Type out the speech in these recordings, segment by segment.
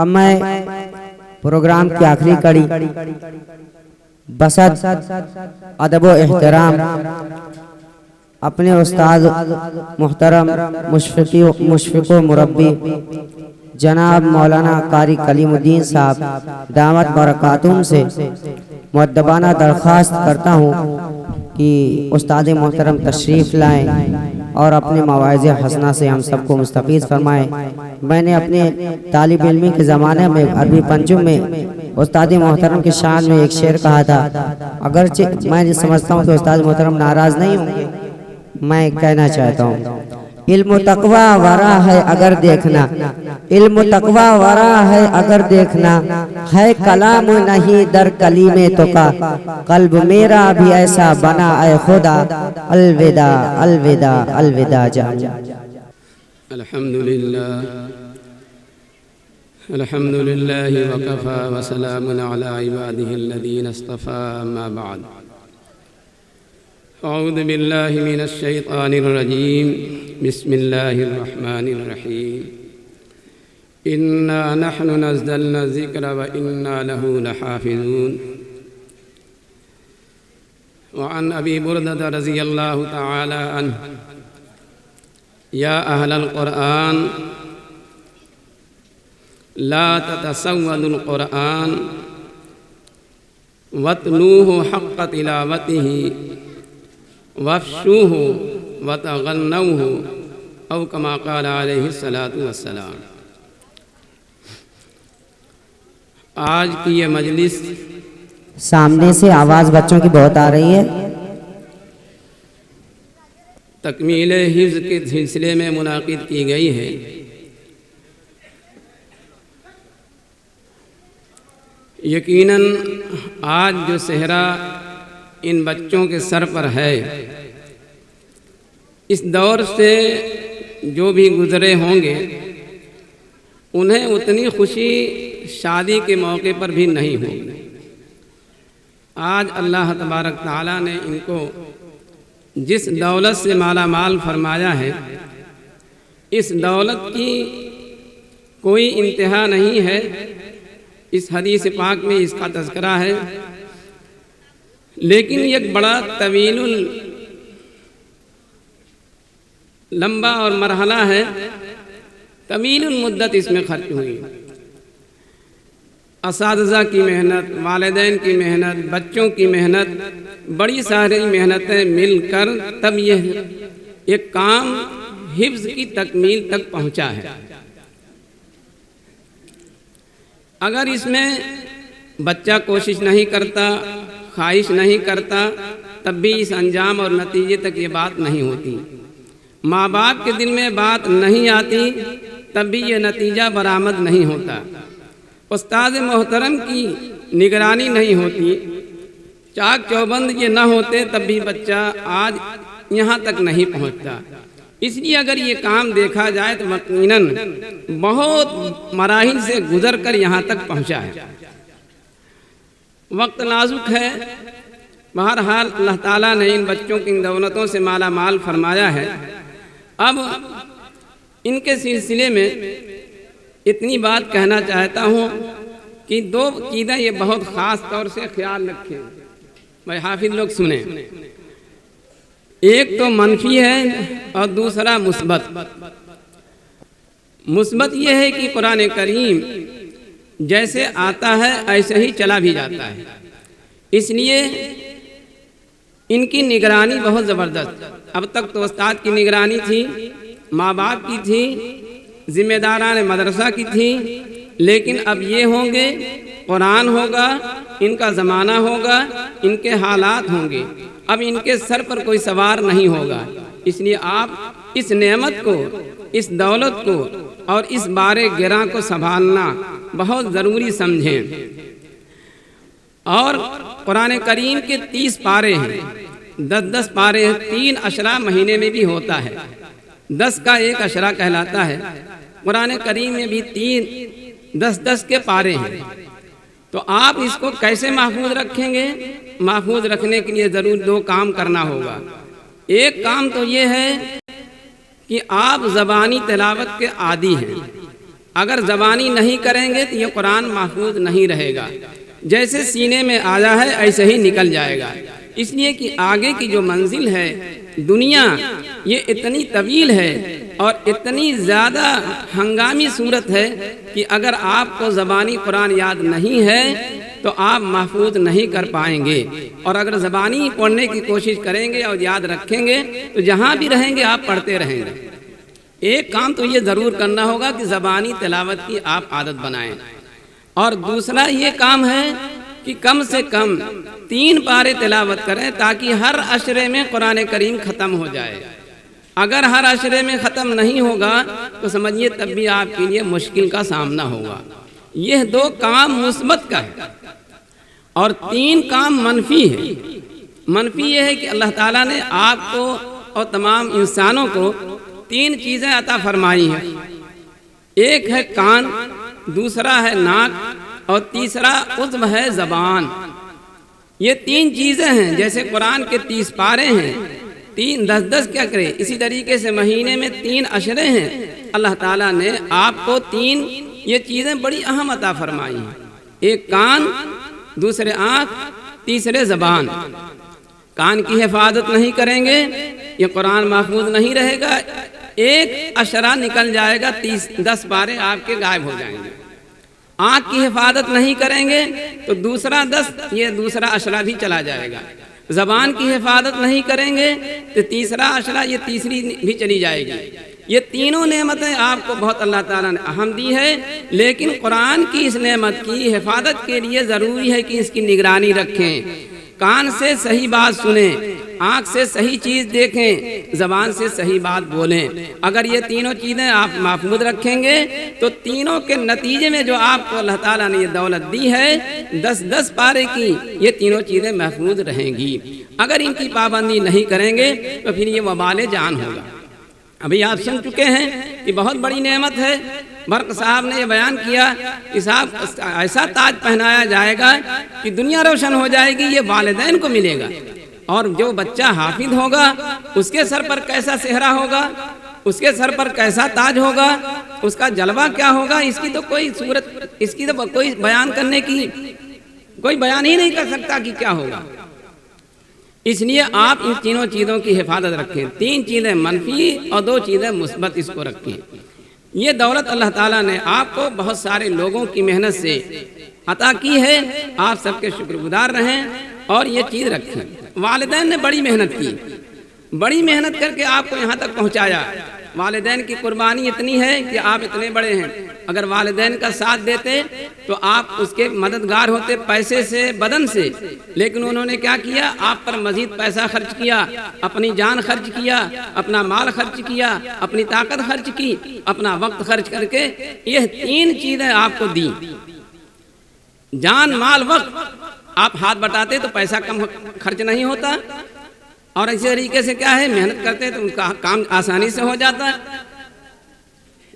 اب میں پروگرام کی آخری کڑی بسط ادب و احترام اپنے استاد محترم مشفق و مربی جناب مولانا قاری کلیم الدین صاحب دامت برکاتہم سے مؤدبانہ درخواست کرتا ہوں کہ استاد محترم تشریف لائیں اور اپنے مواعظ حسنہ سے ہم سب کو مستفید فرمائیں۔ میں نے اپنے طالب علمی کے زمانے میں عربی پنجم میں استاد محترم کی شان میں ایک شعر کہا تھا، اگرچہ میں سمجھتا ہوں کہ استاد محترم ناراض نہیں ہوں گے، میں کہنا چاہتا ہوں علم و تقوی ورا ہے اگر دیکھنا، علم و تقوی ورا ہے اگر دیکھنا، ہے کلام نہیں در کلیم تو کا، قلب میرا بھی ایسا بنا اے خدا، الوداع الوداع الوداع جان۔ الحمدللہ وکفا وسلام علی عبادہ الذین اصطفى، اما بعد، اعوذ باللہ من الشیطان الرجیم، بسم اللہ الرحمن الرحیم، انا نحن نزلنا الذکر وانا له لحافظون۔ وعن ابی بردہ رضی اللہ تعالی عنہ، یا اہل القرآن لا تتسودوا القرآن واتلوه حق تلاوته وافشوه وتغنوه، او کما قال علیہ الصلاۃ والسلام۔ آج کی یہ مجلس سامنے سے آواز بچوں کی بہت آ رہی ہے، تکمیل حفظ کے سلسلے میں منعقد کی گئی ہے۔ یقیناً آج جو صحرا ان بچوں کے سر پر ہے، اس دور سے جو بھی گزرے ہوں گے انہیں اتنی خوشی شادی کے موقع پر بھی نہیں ہوگی۔ آج اللہ تبارک تعالیٰ نے ان کو جس دولت سے مالا مال فرمایا ہے، اس دولت کی کوئی انتہا نہیں ہے۔ اس حدیث پاک میں اس کا تذکرہ ہے، لیکن ایک بڑا طویل لمبا اور مرحلہ ہے، طویل مدت اس میں خرچ ہوئی۔ اساتذہ کی محنت، والدین کی محنت، بچوں کی محنت، بڑی ساری محنتیں مل کر تب یہ ایک کام حفظ کی تکمیل تک پہنچا ہے۔ اگر اس میں بچہ کوشش نہیں کرتا، خواہش نہیں کرتا، تب بھی اس انجام اور نتیجے تک یہ بات نہیں ہوتی۔ ماں باپ کے دل میں بات نہیں آتی، تب بھی یہ نتیجہ برآمد نہیں ہوتا۔ استاد محترم کی نگرانی نہیں ہوتی، چاک چوبند یہ نہ ہوتے، تب بھی بچہ آج یہاں تک نہیں پہنچتا۔ اس لیے اگر یہ کام دیکھا جائے تو یقیناً بہت مراحل سے گزر کر یہاں تک پہنچا ہے۔ وقت نازک ہے، بہرحال اللہ تعالیٰ نے ان بچوں کی ان دولتوں سے مالا مال فرمایا ہے۔ اب ان کے سلسلے میں اتنی بات کہنا چاہتا ہوں کہ دو چیزیں یہ بہت خاص طور سے خیال رکھیں، بھائی حافظ لوگ سنیں۔ ایک تو منفی ہے اور دوسرا مثبت۔ مثبت یہ ہے کہ قرآن کریم جیسے آتا ہے ایسے ہی چلا بھی جاتا ہے، اس لیے ان کی نگرانی بہت زبردست۔ اب تک تو استاد کی نگرانی تھی، ماں باپ کی تھی، ذمہ داران مدرسہ کی تھی، لیکن اب یہ ہوں گے، قرآن ہوگا، ان کا زمانہ ہوگا، ان کے حالات ہوں گے، اب ان کے سر پر کوئی سوار نہیں ہوگا۔ اس لیے آپ اس نعمت کو، اس دولت کو اور اس بارے گراں کو سنبھالنا بہت ضروری سمجھیں۔ اور قرآن کریم کے 30 پارے ہیں، 10 پارے ہیں، 3 اشرا مہینے میں بھی ہوتا ہے، 10 کا ایک اشرا کہلاتا ہے۔ قرآن کریم میں بھی 10 کے پارے ہیں، تو آپ اس کو کیسے محفوظ رکھیں گے؟ محفوظ رکھنے کے لیے ضرور 2 کام کرنا ہوگا۔ ایک کام تو یہ ہے کہ آپ زبانی تلاوت کے عادی ہیں، اگر زبانی نہیں کریں گے تو یہ قرآن محفوظ نہیں رہے گا، جیسے سینے میں آیا ہے ایسے ہی نکل جائے گا۔ اس لیے کہ آگے کی جو منزل ہے دنیا، یہ اتنی طویل ہے اور اتنی زیادہ ہنگامی صورت ہے کہ اگر آپ کو زبانی قرآن یاد نہیں ہے تو آپ محفوظ نہیں کر پائیں گے، اور اگر زبانی پڑھنے کی کوشش کریں گے اور یاد رکھیں گے تو جہاں بھی رہیں گے آپ پڑھتے رہیں گے۔ ایک کام تو یہ ضرور کرنا ہوگا کہ زبانی تلاوت کی آپ عادت بنائیں، اور دوسرا یہ کام ہے کہ کم سے کم 3 پارے تلاوت کریں تاکہ ہر عشرے میں قرآن کریم ختم ہو جائے۔ اگر ہر عشرے میں ختم نہیں ہوگا تو سمجھیے تب بھی آپ کے لیے مشکل کا سامنا ہوگا۔ یہ 2 کام مثبت کا ہے اور 3 کام منفی ہے۔ منفی یہ ہے کہ اللہ تعالیٰ نے آپ کو اور تمام انسانوں کو 3 چیزیں عطا فرمائی ہیں۔ ایک ہے کان، دوسرا ہے ناک اور تیسرا عضو ہے زبان۔ یہ 3 چیزیں ہیں۔ جیسے قرآن کے 30 پارے ہیں، 10 کیا کرے، اسی طریقے سے مہینے میں 3 عشرے ہیں۔ اللہ تعالیٰ نے آپ کو 3 یہ چیزیں بڑی اہم عطا فرمائی ہیں۔ ایک کان، دوسرے آنکھ، تیسرے زبان۔ کان کی حفاظت نہیں کریں گے یہ قرآن محفوظ نہیں رہے گا، ایک عشرہ نکل جائے گا، 10 پارے آپ کے غائب ہو جائیں گے۔ آنکھ کی حفاظت نہیں کریں گے تو دوسرا 10 یہ دوسرا عشرہ بھی چلا جائے گا۔ زبان کی حفاظت نہیں کریں گے تو تیسرا عشرہ یہ تیسری بھی چلی جائے گی۔ یہ تینوں نعمتیں آپ کو بہت اللہ تعالیٰ نے اہم دی ہے، لیکن قرآن کی اس نعمت کی حفاظت کے لیے ضروری ہے کہ اس کی نگرانی رکھیں۔ کان سے صحیح بات سنیں، آنکھ سے صحیح چیز دیکھیں، زبان سے صحیح بات بولیں۔ اگر یہ تینوں چیزیں آپ محفوظ رکھیں گے تو تینوں کے نتیجے میں جو آپ کو اللہ تعالیٰ نے یہ دولت دی ہے 10 پارے کی، یہ تینوں چیزیں محفوظ رہیں گی۔ اگر ان کی پابندی نہیں کریں گے تو پھر یہ وبال جان ہوگا۔ ابھی آپ سن چکے ہیں کہ بہت بڑی نعمت ہے۔ برق صاحب نے یہ بیان کیا کہ صاحب ایسا تاج پہنایا جائے گا کہ دنیا روشن ہو جائے گی، یہ والدین کو ملے گا۔ اور جو بچہ حافظ ہوگا اس کے سر پر کیسا صحرا ہوگا، اس کے سر پر کیسا تاج ہوگا، اس کا جلوہ کیا ہوگا، اس کی تو کوئی صورت، اس کی تو کوئی بیان کرنے کی کوئی بیان ہی نہیں کر سکتا کہ کیا ہوگا۔ اس لیے آپ ان تینوں چیزوں کی حفاظت رکھیں۔ 3 چیزیں منفی اور 2 چیزیں مثبت اس کو رکھیں۔ یہ دولت اللہ تعالیٰ نے آپ کو بہت سارے لوگوں کی محنت سے عطا کی ہے، آپ سب کے شکر گزار رہیں اور یہ چیز رکھیں۔ والدین نے بڑی محنت کی، بڑی محنت کر کے آپ کو یہاں تک پہنچایا۔ والدین کی قربانی اتنی ہے کہ آپ اتنے بڑے ہیں۔ اگر والدین کا ساتھ دیتے تو آپ اس کے مددگار ہوتے پیسے سے، بدن سے، لیکن انہوں نے کیا کیا، آپ پر مزید پیسہ خرچ کیا، اپنی جان خرچ کیا، اپنا مال خرچ کیا، اپنی طاقت خرچ کی، اپنا وقت خرچ کر کے یہ 3 چیزیں آپ کو دی، جان، مال، وقت۔ آپ ہاتھ بٹاتے تو پیسہ کم خرچ نہیں ہوتا، اور اسی طریقے سے کیا ہے، محنت کرتے تو ان کا کام آسانی سے ہو جاتا۔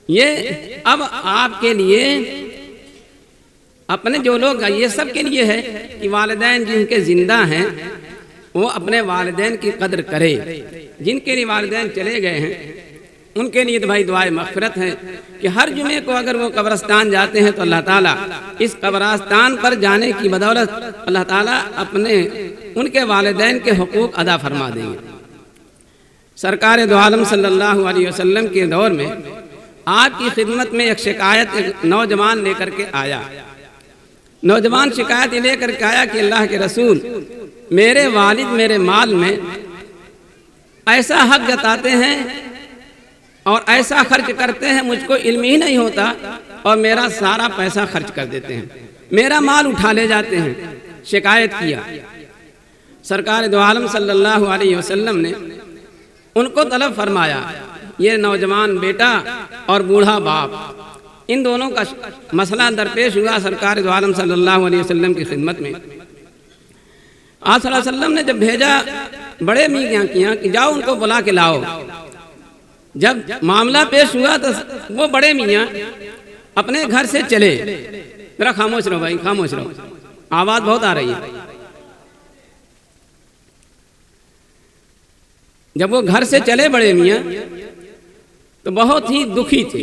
یہ اب آپ کے لیے اپنے جو لوگ یہ سب کے لیے ہے کہ والدین جن کے زندہ ہیں وہ اپنے والدین کی قدر کرے۔ جن کے لیے والدین چلے گئے ہیں ان کے لیے تو بھائی دعائے مغفرت ہے کہ ہر جمعے کو اگر وہ قبرستان جاتے ہیں تو اللہ تعالیٰ اس قبرستان پر جانے کی بدولت اللہ تعالیٰ اپنے ان کے والدین کے حقوق ادا فرما دیں گے۔ سرکار دو عالم صلی اللہ علیہ وسلم کے دور میں آپ کی خدمت میں ایک شکایت ایک نوجوان لے کر کے آیا۔ نوجوان شکایت لے کر کے آیا کہ اللہ کے رسول، میرے والد میرے مال میں ایسا حق جتاتے ہیں اور ایسا خرچ کرتے ہیں، مجھ کو علم ہی نہیں ہوتا اور میرا سارا پیسہ خرچ کر دیتے ہیں، میرا مال اٹھا لے جاتے ہیں۔ شکایت کیا۔ سرکار دو عالم صلی اللہ علیہ وسلم نے ان کو طلب فرمایا۔ یہ نوجوان بیٹا اور بوڑھا باپ، ان دونوں کا مسئلہ درپیش ہوا سرکار دو عالم صلی اللہ علیہ وسلم کی خدمت میں۔ آپ صلی اللہ علیہ وسلم نے جب بھیجا بڑے میاں کیا کہ جاؤ ان کو بلا کے لاؤ۔ جب معاملہ پیش ہوا تو وہ بڑے میاں اپنے گھر سے چلے۔ ذرا خاموش رہو بھائی، خاموش رہو، آواز بہت آ رہی ہے۔ جب وہ گھر سے چلے بڑے میاں تو بہت ہی دکھی تھے،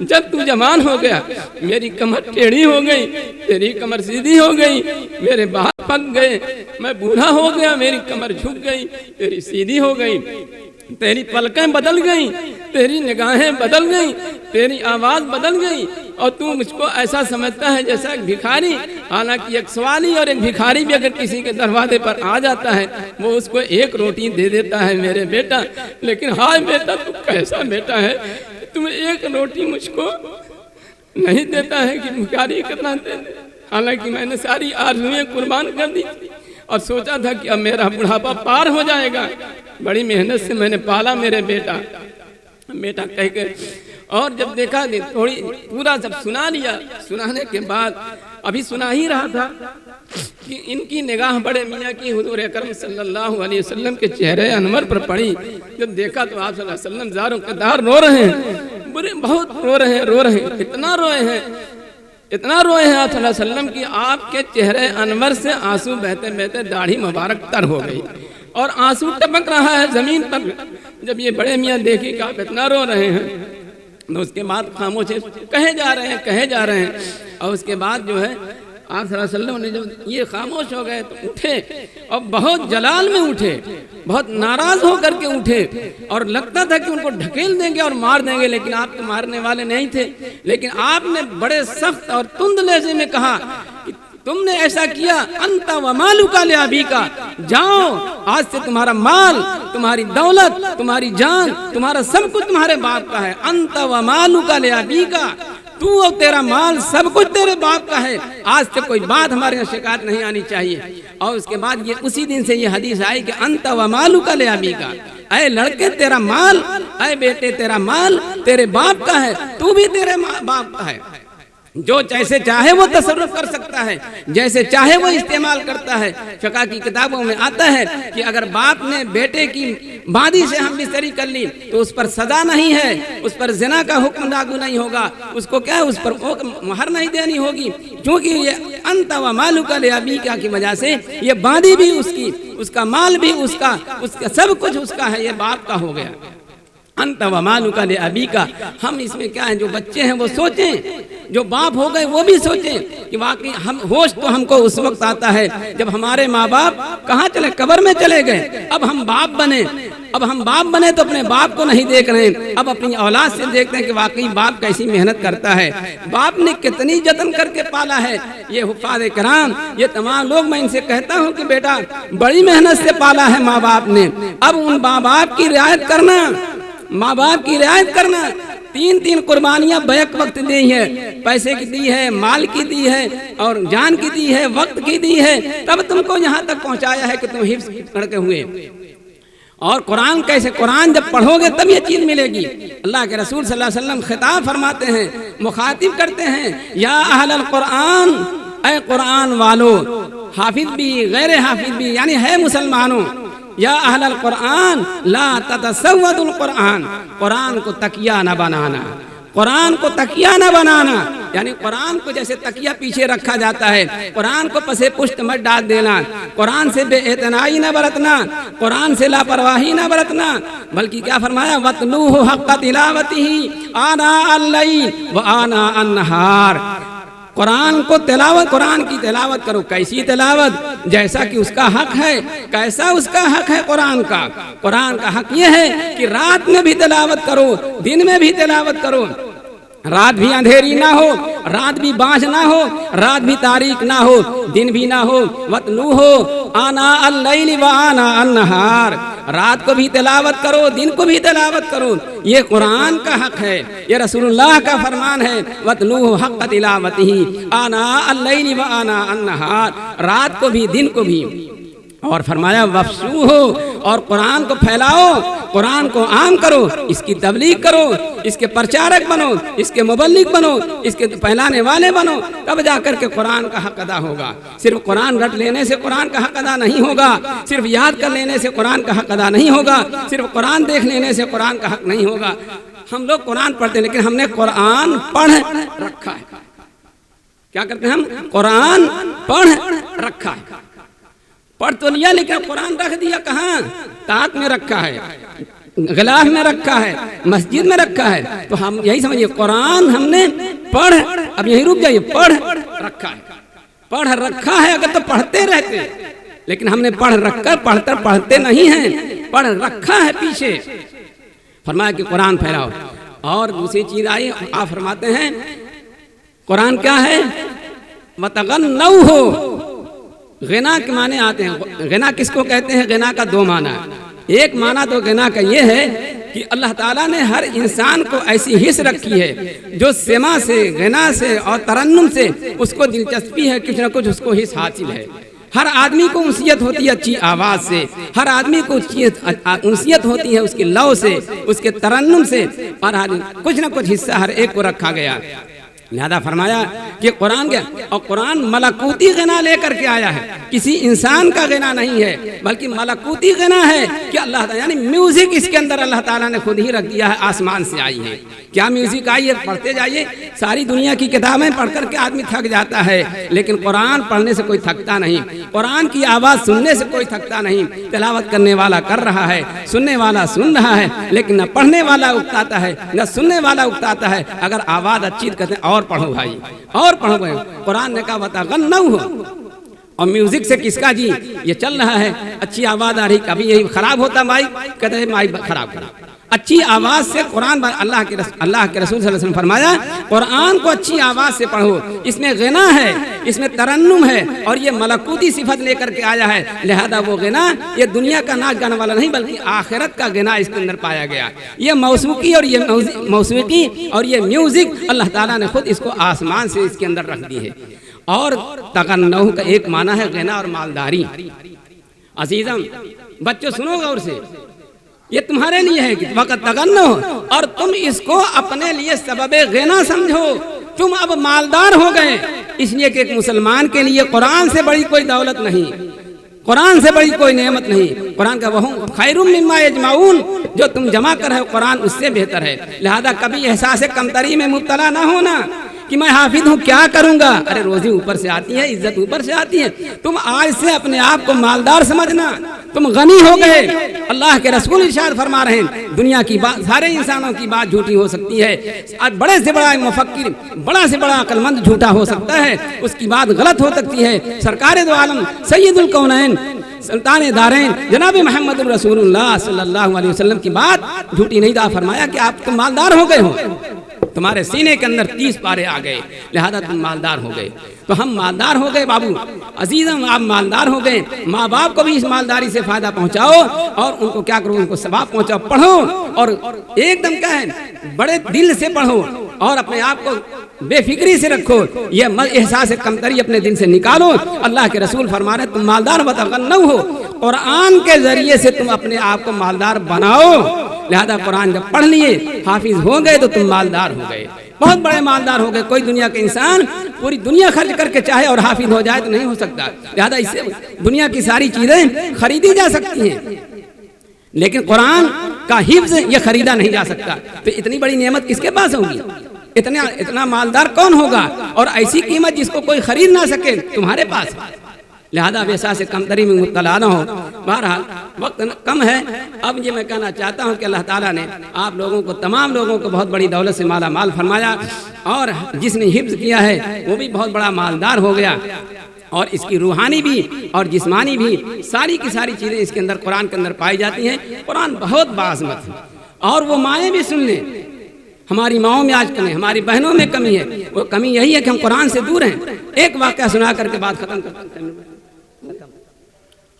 جب تو جوان ہو گیا میری کمر ٹیڑھی ہو گئی، تیری کمر سیدھی ہو گئی، میرے بال پک گئے، میں بوڑھا ہو گیا، میری کمر جھک گئی، تیری سیدھی ہو گئی، تیری پلکیں بدل گئیں، تیری نگاہیں بدل گئیں، تیری آواز بدل گئی، اور تو مجھ کو ایسا سمجھتا ہے جیسا ایک بھکاری۔ حالانکہ ایک سوالی اور ایک بھکاری بھی اگر کسی کے دروازے پر آ جاتا ہے وہ اس کو ایک روٹی دے دیتا ہے میرے بیٹا، لیکن ہائے بیٹا تو کیسا بیٹا ہے، تم ایک روٹی مجھ کو نہیں دیتا ہے کہ بھکاری کتنا دے دے۔ حالانکہ میں نے ساری آرزویں قربان کر دی اور سوچا تھا کہ اب میرا بڑھاپا پار ہو جائے گا، بڑی محنت سے میں نے پالا میرے بیٹا کہہ کے، اور جب دیکھا کہ تھوڑی پورا سب سنا لیا، سنانے کے بعد ابھی سنا ہی رہا تھا کہ ان کی نگاہ بڑے میاں کی حضور اکرم صلی اللہ علیہ وسلم کے چہرے انور پر پڑی۔ جب دیکھا تو آپ صلی اللہ علیہ وسلم زاروں کے دار رو رہے ہیں، بہت رو رہے ہیں، اتنا روئے ہیں آپ صلی اللہ علیہ وسلم کی آپ کے چہرے انور سے آنسو بہتے بہتے داڑھی مبارک تر ہو گئی اور آنسو ٹپک رہا ہے زمین پر۔ جب یہ بڑے میاں دیکھی کہ آپ اتنا رو رہے ہیں تو اس کے بعد خاموش کہے جا رہے ہیں، اور اس کے بعد جو ہے آپ صلی اللہ علیہ وسلم نے جب یہ خاموش ہو گئے تو اٹھے اور بہت جلال میں اٹھے، بہت ناراض ہو کر کے اٹھے، اور لگتا تھا کہ ان کو ڈھکیل دیں گے اور مار دیں گے، لیکن آپ تو مارنے والے نہیں تھے، لیکن آپ نے بڑے سخت اور تند لہجے میں کہا کہ تم نے ایسا کیا، انت و مالک لابیک، جاؤ آج سے تمہارا مال، تمہاری دولت، تمہاری جان، تمہارا سب کچھ تمہارے باپ کا ہے، انت و مالک لابیک، تو اور تیرا مال سب کچھ تیرے باپ کا ہے، آج سے کوئی بات ہمارے یہاں شکایت نہیں آنی چاہیے۔ اور اس کے بعد یہ اسی دن سے یہ حدیث آئی کہ انت و مالک لابیک، اے لڑکے تیرا مال، اے بیٹے تیرا مال تیرے باپ کا ہے، تو بھی تیرے باپ کا ہے، جو جیسے چاہے وہ تصرف کر سکتا ہے، جیسے چاہے وہ استعمال کرتا ہے۔ فقہ کی کتابوں میں آتا ہے کہ اگر باپ نے بیٹے کی بادی سے ہم بستری کر لی تو اس پر سزا نہیں ہے، اس پر زنا کا حکم لاگو نہیں ہوگا، اس کو کیا اس پر مہر نہیں دینی ہوگی، کیونکہ یہ انت و مالک لابیک کی وجہ سے یہ بادی بھی اس کی، اس کا مال بھی اس کا سب کچھ اس کا ہے، یہ باپ کا ہو گیا۔ انت و مالک لابیک، ہم اس میں کیا ہیں، جو بچے ہیں وہ سوچیں، جو باپ ہو گئے وہ بھی سوچیں کہ واقعی ہم ہوش تو ہم کو اس وقت آتا ہے جب ہمارے ماں باپ کہاں چلے، قبر میں چلے گئے، اب ہم باپ بنے تو اپنے باپ کو نہیں دیکھ رہے ہیں، اب اپنی اولاد سے دیکھتے ہیں کہ واقعی باپ کیسی محنت کرتا ہے، باپ نے کتنی جتن کر کے پالا ہے۔ یہ حفاظ کرام، یہ تمام لوگ، میں ان سے کہتا ہوں کہ بیٹا بڑی محنت سے پالا ہے ماں باپ نے، اب ان ماں باپ کی رعایت کرنا، ماں باپ کی رعایت کرنا۔ تین قربانیاں بیک وقت دی ہے، پیسے کی دی ہے، مال کی دی ہے، اور جان کی دی ہے، وقت کی دی ہے، تب تم کو یہاں تک پہنچایا ہے کہ تم حفظ لڑکے ہوئے۔ اور قرآن کیسے، قرآن جب پڑھو گے تب یہ چیز ملے گی۔ اللہ کے رسول صلی اللہ علیہ وسلم خطاب فرماتے ہیں، مخاطب کرتے ہیں، یا اہل القرآن، اے قرآن والو، حافظ بھی غیر حافظ بھی، یعنی ہے مسلمانوں، یا اہل القرآن لا تتسود القرآن، قرآن کو تکیہ نہ بنانا، قرآن کو تکیہ نہ بنانا، یعنی قرآن کو جیسے تکیہ پیچھے رکھا جاتا ہے، قرآن کو پسے پشت مت ڈال دینا، قرآن سے بے اعتنائی نہ برتنا، قرآن سے لاپرواہی نہ برتنا، بلکہ کیا فرمایا، وَاتْلُوهُ حَقَّ تِلَاوَتِهِ آنَاءَ اللَّيْلِ وَآنَاءَ النَّهَارِ، قرآن کو تلاوت، قرآن کی تلاوت کرو، کیسی تلاوت، جیسا کہ اس کا حق ہے، کیسا اس کا حق ہے قرآن کا۔ قرآن کا حق یہ ہے کہ رات میں بھی تلاوت کرو، دن میں بھی تلاوت کرو، رات بھی اندھیری نہ ہو، رات بھی بانجھ نہ ہو، رات بھی تاریک نہ ہو، دن بھی نہ ہو، وَاتْلُوهُ آنَاءَ اللَّيْلِ وَآنَاءَ النَّهَارِ، رات کو بھی تلاوت کرو، دن کو بھی تلاوت کرو، یہ قرآن کا حق ہے، یہ رسول اللہ کا فرمان ہے، وَاتْلُوهُ حَقَّ تِلَاوَتِهِ آنَاءَ اللَّيْلِ وَآنَاءَ النَّهَارِ، رات کو بھی دن کو بھی۔ اور فرمایا وَافْشُوهُ، اور قرآن کو پھیلاؤ، قرآن کو عام کرو، اس کی تبلیغ کرو، اس کے پرچارک بنو، اس کے مبلغ بنو، اس کے پھیلانے والے بنو، تب جا کر کے قرآن کا حق ادا ہوگا۔ صرف قرآن رٹ لینے سے قرآن کا حق ادا نہیں ہوگا، صرف یاد کر لینے سے قرآن کا حق ادا نہیں ہوگا، صرف قرآن دیکھ لینے سے قرآن کا حق نہیں ہوگا۔ ہم لوگ قرآن پڑھتے ہیں لیکن ہم نے قرآن پڑھ رکھا ہے، کیا کرتے ہیں ہم، قرآن پڑھ رکھا ہے، پڑھ تو لیا لیکن قرآن رکھ دیا کہاں، طاق میں رکھا ہے۔ غلاف میں رکھا ہے، مسجد میں رکھا ہے، تو ہم یہی سمجھیے قرآن ہم نے پڑھ، اب یہی رک جائیے، پڑھ رکھا ہے، پڑھ رکھا ہے، اگر تو پڑھتے رہتے، لیکن ہم نے پڑھ رکھ کر پڑھتے نہیں ہیں، پڑھ رکھا ہے پیچھے۔ فرمایا کہ قرآن پھیلاؤ۔ اور دوسری چیز آئی، آپ فرماتے ہیں قرآن کیا ہے؟ وَتَغَنَّوْهُ، غنا کے معنی آتے ہیں۔ غنا کس کو کہتے ہیں؟ غنا کا دو معنی ہے۔ ایک معنی تو غنا کا یہ ہے کہ اللہ تعالیٰ نے ہر انسان کو ایسی حص رکھی ہے جو سما سے، غنا سے اور ترنم سے اس کو دلچسپی ہے، کچھ نہ کچھ اس کو حص حاصل ہے۔ ہر آدمی کو انسیت ہوتی ہے اچھی آواز سے، ہر آدمی کو انسیت ہوتی ہے اس کے لو سے، اس کے ترنم سے، اور کچھ نہ کچھ حصہ ہر ایک کو رکھا گیا۔ لہذا فرمایا کہ قرآن کے، اور قرآن ملکوتی غنا لے کر کے آیا ہے، کسی انسان کا غنا نہیں ہے بلکہ ملکوتی غنا ہے کہ اللہ تعالیٰ، یعنی میوزک اس کے اندر اللہ تعالیٰ نے خود ہی رکھ دیا ہے، آسمان سے آئی ہے۔ کیا میوزک آئی ہے؟ پڑھتے جائیے، ساری دنیا کی کتابیں پڑھ کر کے آدمی تھک جاتا ہے، لیکن قرآن پڑھنے سے کوئی تھکتا نہیں، قرآن کی آواز سننے سے کوئی تھکتا نہیں۔ تلاوت کرنے والا کر رہا ہے، سننے والا سن رہا ہے، لیکن نہ پڑھنے والا اکتاتا ہے نہ سننے والا اکتاتا ہے۔ اگر آواز اچھی کہتے ہیں اور پڑھو بھائی، اور پڑھو بھائی۔ قرآن نے کہا وَتَغَنَّوْهُ، اور میوزک سے کس کا جی؟ یہ چل رہا ہے، اچھی آواز آ رہی، کبھی یہی خراب ہوتا مائک، کہتے ہیں مائک خراب کرا۔ اچھی آواز سے قرآن، اللہ کے رسول صلی اللہ علیہ وسلم فرمایا قرآن کو اچھی آواز سے پڑھو، اس میں غنا ہے، اس میں ترنم ہے، اور یہ ملکوتی صفت لے کر کے آیا ہے۔ لہذا وہ غنا یہ دنیا کا ناچ گانے والا نہیں بلکہ آخرت کا غنا اس کے اندر پایا گیا۔ یہ موسیقی اور یہ موسیقی اور یہ میوزک اللہ تعالیٰ نے خود اس کو آسمان سے اس کے اندر رکھ دی ہے۔ اور تغنّوہ کا ایک معنی ہے غنا اور مالداری۔ عزیزم بچوں سنو غور سے، یہ تمہارے لیے ہے کہ وقت تغنّوہ، اور تم اس کو اپنے لیے سبب غنا سمجھو، تم اب مالدار ہو گئے۔ اس لیے کہ ایک مسلمان کے لیے قرآن سے بڑی کوئی دولت نہیں، قرآن سے بڑی کوئی نعمت نہیں۔ قرآن کا وَهُمْ خَيْرٌ مِّمَّا يَجْمَعُونَ، جو تم جمع کر رہے ہو قرآن اس سے بہتر ہے۔ لہذا کبھی احساس کمتری میں مبتلا نہ ہونا کہ میں حافظ ہوں کیا کروں گا، ارے روزی اوپر سے آتی ہے، عزت اوپر سے آتی ہے۔ تم آج سے اپنے آپ کو مالدار سمجھنا، تم غنی ہو گئے۔ اللہ کے رسول ارشاد فرما رہے ہیں دنیا کی بات، سارے انسانوں کی بات جھوٹی ہو سکتی ہے، بڑے سے بڑا مفکر، بڑا سے بڑا عقل مند جھوٹا ہو سکتا ہے، اس کی بات غلط ہو سکتی ہے۔ سرکار دو عالم سید الکونین سلطان دارین جناب محمد رسول اللہ صلی اللہ علیہ وسلم کی بات جھوٹی نہیں تھا۔ فرمایا کہ آپ تم مالدار ہو گئے ہو، تمہارے سینے کے اندر 30 پارے آ گئے، لہذا تم مالدار ہو گئے۔ تو ہم مالدار ہو گئے بابو، عزیزم آپ مالدار ہو گئے۔ ماں باپ کو بھی اس مالداری سے فائدہ پہنچاؤ، اور ان کو کیا کرو، ان کو ثواب پہنچاؤ، پڑھو، اور ایک دم کیا ہے بڑے دل سے پڑھو، اور اپنے آپ کو بے فکری سے رکھو، یہ احساس کمتری اپنے دل سے نکالو۔ اللہ کے رسول فرما رہے تم مالدار وَتَغَنَّوْهُ، قرآن کے ذریعے سے تم اپنے آپ کو مالدار بناؤ۔ لہذا قرآن جب پڑھ لیے، حافظ ہو گئے، تو تم مالدار ہو گئے، بہت بڑے مالدار ہو گئے۔ کوئی دنیا کے انسان پوری دنیا خرچ کر کے چاہے اور حافظ ہو جائے تو نہیں ہو سکتا۔ لہذا اس سے دنیا کی ساری چیزیں خریدی جا سکتی ہیں، لیکن قرآن کا حفظ یہ خریدا نہیں جا سکتا۔ تو اتنی بڑی نعمت کس کے پاس ہوگی؟ اتنا مالدار کون ہوگا؟ اور ایسی قیمت جس کو کوئی خرید نہ سکے تمہارے پاس۔ لہذا ویسا سے کمتری میں مبتلا نہ ہو۔ بہرحال وقت کم ہے، اب یہ میں کہنا چاہتا ہوں کہ اللہ تعالیٰ نے آپ لوگوں کو، تمام لوگوں کو بہت بڑی دولت سے مالا مال فرمایا، اور جس نے حفظ کیا ہے وہ بھی بہت بڑا مالدار ہو گیا، اور اس کی روحانی بھی اور جسمانی بھی ساری کی ساری چیزیں اس کے اندر قرآن کے اندر پائی جاتی ہیں۔ قرآن بہت باعظمت ہے، اور وہ مائیں بھی سن لیں۔ ہماری ماؤں میں آج کمی ہے، ہماری بہنوں میں کمی ہے، وہ کمی یہی ہے کہ ہم قرآن سے دور ہیں۔ ایک واقعہ سنا کر کے بات ختم کرتے ہیں،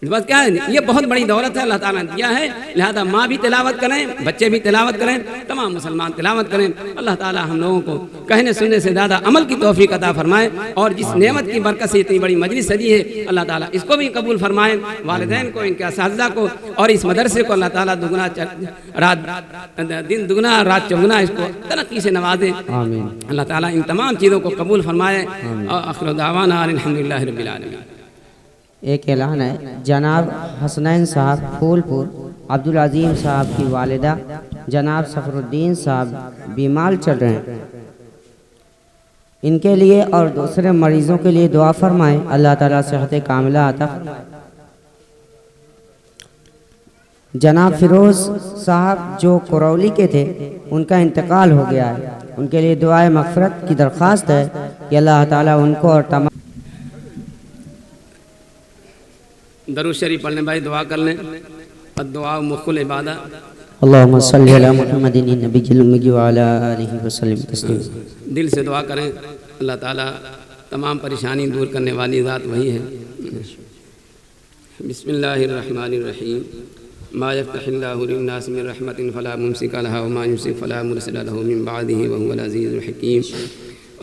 بس کیا ہے، یہ بہت بڑی دولت ہے اللہ تعالیٰ نے دیا ہے۔ لہذا ماں بھی تلاوت کریں، بچے بھی تلاوت کریں، تمام مسلمان تلاوت کریں۔ اللہ تعالیٰ ہم لوگوں کو کہنے سننے سے زیادہ عمل کی توفیق عطا فرمائے، اور جس نعمت کی برکت سے اتنی بڑی مجلس سجی ہے اللہ تعالیٰ اس کو بھی قبول فرمائے، والدین کو، ان کے اساتذہ کو، اور اس مدرسے کو اللہ تعالیٰ دگنا رات دن دگنا رات چگنا اس کو ترقی سے نوازے۔ اللہ تعالیٰ ان تمام چیزوں کو قبول فرمائے۔ آخر دعوانا الحمدللہ رب العالمین۔ ایک اعلان ہے، جناب حسنین صاحب پھول پور، عبدالعظیم صاحب کی والدہ جناب سفر الدین صاحب بیمار چل رہے ہیں، ان کے لیے اور دوسرے مریضوں کے لیے دعا فرمائیں، اللہ تعالیٰ صحت کاملہ عطا فرمائے۔ جناب فیروز صاحب جو کرولی کے تھے ان کا انتقال ہو گیا ہے، ان کے لیے دعائے مغفرت کی درخواست ہے کہ اللہ تعالیٰ ان کو اور تمام درود شریف پڑھ لیں بھائی، دعا کر لیں. الدعاء مخ العبادہ. اللہم صلی علی محمد النبی الأمی وعلی آلہ وسلم تسلیما. دل سے دعا کریں، اللہ تعالیٰ تمام پریشانی دور کرنے والی ذات وہی ہے. بسم اللہ الرحمن الرحیم. ما یفتح اللہ للناس من رحمت فلا ممسک لها وما یمسک فلا مرسل له من بعده وهو العزیز الحکیم.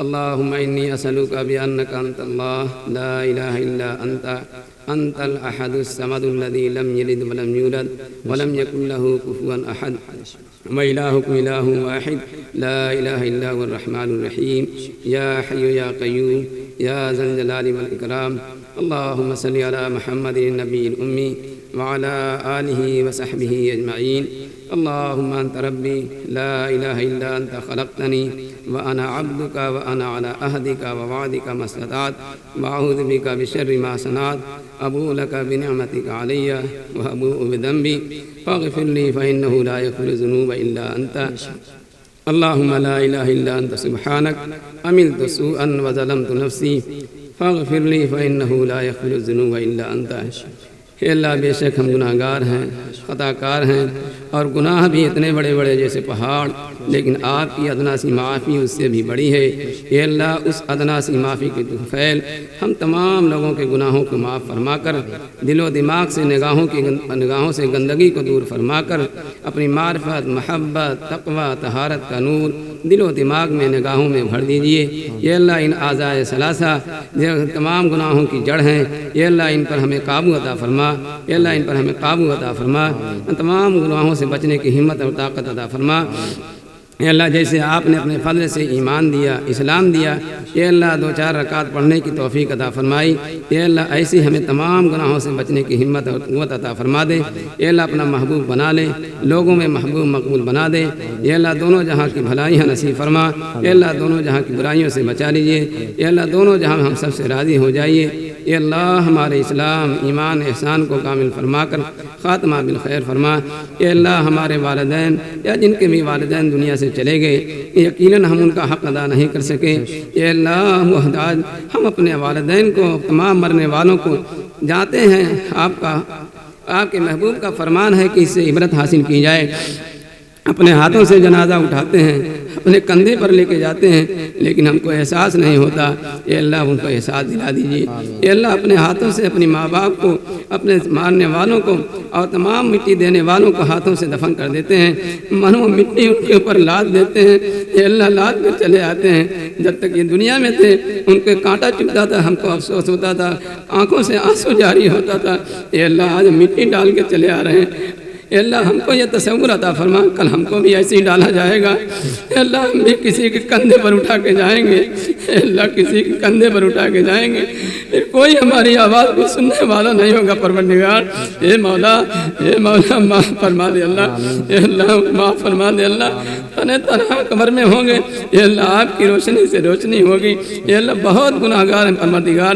اللهم انی اسألک بأنک انت اللہ لا الہ الا انت الأحد الصمد الذي لم يلد ولم يولد ولم يكن له كفوا أحد وإلهكم إله واحد لا إله إلا هو الرحمن الرحيم يا حي يا قيوم يا ذا الجلال والإكرام. اللهم صل على محمد النبي الأمي وعلى آله وصحبه أجمعين. اللهم أنت ربي لا إله إلا أنت خلقتني وأنا عبدك وأنا على عهدك ووعدك ما استطعت وأعوذ بك بشر ما صنعت. أبوء لك بنعمتك علي وأبوء بذنبي فاغفر لي فإنه لا يغفر الذنوب إلا أنت. اللهم لا إله إلا أنت سبحانك عملت سوءا وظلمت نفسي فاغفر لي فإنه لا يغفر الذنوب إلا أنت. اے اللہ بے شک ہم گناہ گار ہیں، خطا کار ہیں، اور گناہ بھی اتنے بڑے بڑے جیسے پہاڑ، لیکن آپ کی ادنا سی معافی اس سے بھی بڑی ہے. اے اللہ اس ادنا سی معافی کے فیل ہم تمام لوگوں کے گناہوں کو معاف فرما کر، دل و دماغ سے نگاہوں سے گندگی کو دور فرما کر، اپنی معرفت، محبت، تقوی، طہارت کا نور دل و دماغ میں نگاہوں میں بھر دیجئے. اے اللہ ان اعضائے ثلاثہ جو تمام گناہوں کی جڑ ہیں، اے اللہ ان پر ہمیں قابو عطا فرما. اے اللہ ان پر ہمیں قابو عطا فرما، تمام گناہوں سے بچنے کی ہمت اور طاقت عطا فرما. اے اللہ جیسے آپ نے اپنے فضل سے ایمان دیا، اسلام دیا، اے اللہ 2-4 رکعت پڑھنے کی توفیق عطا فرمائی. اے اللہ ایسی ہمیں تمام گناہوں سے بچنے کی ہمت اور قوت عطا فرما دے. اے اللہ اپنا محبوب بنا لے، لوگوں میں محبوب مقبول بنا دے. اے اللہ دونوں جہاں کی بھلائیاں نصیب فرما. اے اللہ دونوں جہاں کی برائیوں سے بچا لیجیے. اے اللہ دونوں جہاں ہم سب سے راضی ہو جائیے. اے اللہ ہمارے اسلام، ایمان، احسان کو کامل فرما کر خاتمہ بالخیر فرما. اے اللہ ہمارے والدین یا جن کے بھی والدین دنیا سے چلے گئے، یقیناً ہم ان کا حق ادا نہیں کر سکے. اے اللہ محتاج ہم اپنے والدین کو، تمام مرنے والوں کو جانتے ہیں آپ کے محبوب کا فرمان ہے کہ اس سے عبرت حاصل کی جائے. اپنے ہاتھوں سے جنازہ اٹھاتے ہیں، اپنے کندھے پر لے کے جاتے ہیں، لیکن ہم کو احساس نہیں ہوتا. اے اللہ ان کو احساس دلا دیجیے. اے اللہ اپنے ہاتھوں سے اپنی ماں باپ کو، اپنے مارنے والوں کو اور تمام مٹی دینے والوں کو ہاتھوں سے دفن کر دیتے ہیں. منو مٹی ان کے اوپر لاد دیتے ہیں. اے اللہ لاد کر چلے آتے ہیں. جب تک یہ دنیا میں تھے ان کے کانٹا چبھتا تھا، ہم کو افسوس ہوتا تھا، آنکھوں سے آنسو جاری ہوتا تھا. اے اللہ آج مٹی ڈال کے چلے آ رہے ہیں. اے اللہ ہم کو یہ تصور عطا فرما، کل ہم کو بھی ایسے ہی ڈالا جائے گا. اے اللہ ہم بھی کسی کے کندھے پر اٹھا کے جائیں گے. اے اللہ کسی کے کندھے پر اٹھا کے جائیں گے، پھر کوئی ہماری آواز کو سننے والا نہیں ہوگا. پروردگار اے مولا معاف فرما دے. اللہ اے اللہ معاف فرما دے. اللہ تنہا قبر میں ہوں گے. اے اللہ آپ کی روشنی سے روشنی ہوگی. اے اللہ بہت گناہ گار ہیں پروردگار.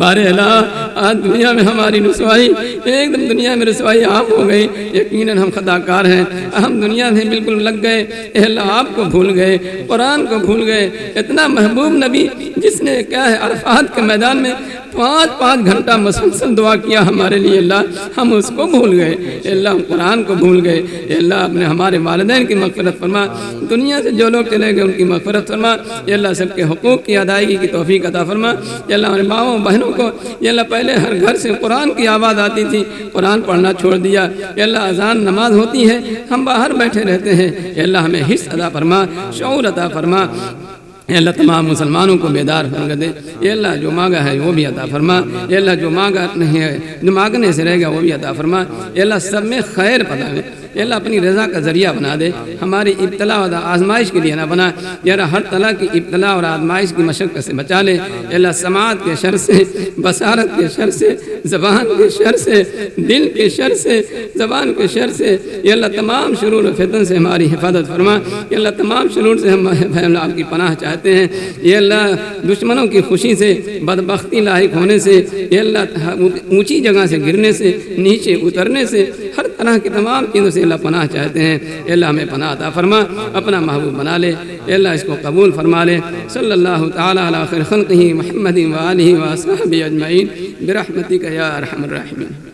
بارے اللہ آج دنیا میں ہماری رسوائی، ایک دم دنیا میں رسوائی عام ہو گئی. یقیناً ہم خطا کار ہیں، ہم دنیا میں بالکل لگ گئے. اے اللہ آپ کو بھول گئے، قرآن کو بھول گئے. اتنا محبوب نبی جس نے کیا ہے عرفات کے میدان میں 5 گھنٹہ مسلسل دعا کیا ہمارے لیے. اللہ ہم اس کو بھول گئے. اے اللہ ہم قرآن کو بھول گئے. اے اللہ اپنے ہمارے والدین کی مغفرت فرما. دنیا سے جو لوگ چلے گئے ان کی مغفرت فرما. اے اللہ سب کے حقوق کی ادائیگی کی توفیق عطا فرما. اے اللہ ہمارے ماؤں بہنوں کو، اے اللہ پہلے ہر گھر سے قرآن کی آواز آتی تھی، قرآن پڑھنا چھوڑ دیا. اے اللہ اذان نماز ہوتی ہے، ہم باہر بیٹھے رہتے ہیں. اے اللہ ہمیں حس عطا فرما، شعور عطا فرما. اے اللہ تمام مسلمانوں کو بیدار کر دے. اے اللہ جو مانگا ہے وہ بھی عطا فرما. اے اللہ جو مانگا نہیں ہے، جو مانگنے سے رہے گا وہ بھی عطا فرما. اے اللہ سب میں خیر پیدا دے. اے اللہ اپنی رضا کا ذریعہ بنا دے. ہماری ابتلا اور آزمائش کے لیے نہ بنا. اے اللہ ہر طرح کی ابتلا اور آزمائش کی مشقت سے بچا لے. اے اللہ سماعت کے شر سے، بصارت کے شر سے، زبان کے شر سے، دل کے شر سے، زبان کے شر سے. اے اللہ تمام شرور و فتن سے ہماری حفاظت فرما. اے اللہ تمام شرور سے ہم آپ کی پناہ چاہتے ہیں. اے اللہ دشمنوں کی خوشی سے، بدبختی لاحق ہونے سے، اے اللہ اونچی جگہ سے گرنے سے، نیچے اترنے سے، ہر طرح کی تمام چیزوں سے اللہ پناہ چاہتے ہیں، اے اللہ ہمیں پناہ عطا فرما، اپنا محبوب بنا لے، اے اللہ اس کو قبول فرما لے۔ صلی اللہ تعالی علی خیر خلقہ محمد و آلہ و اصحابہ اجمعین برحمتک یا ارحم الراحمین۔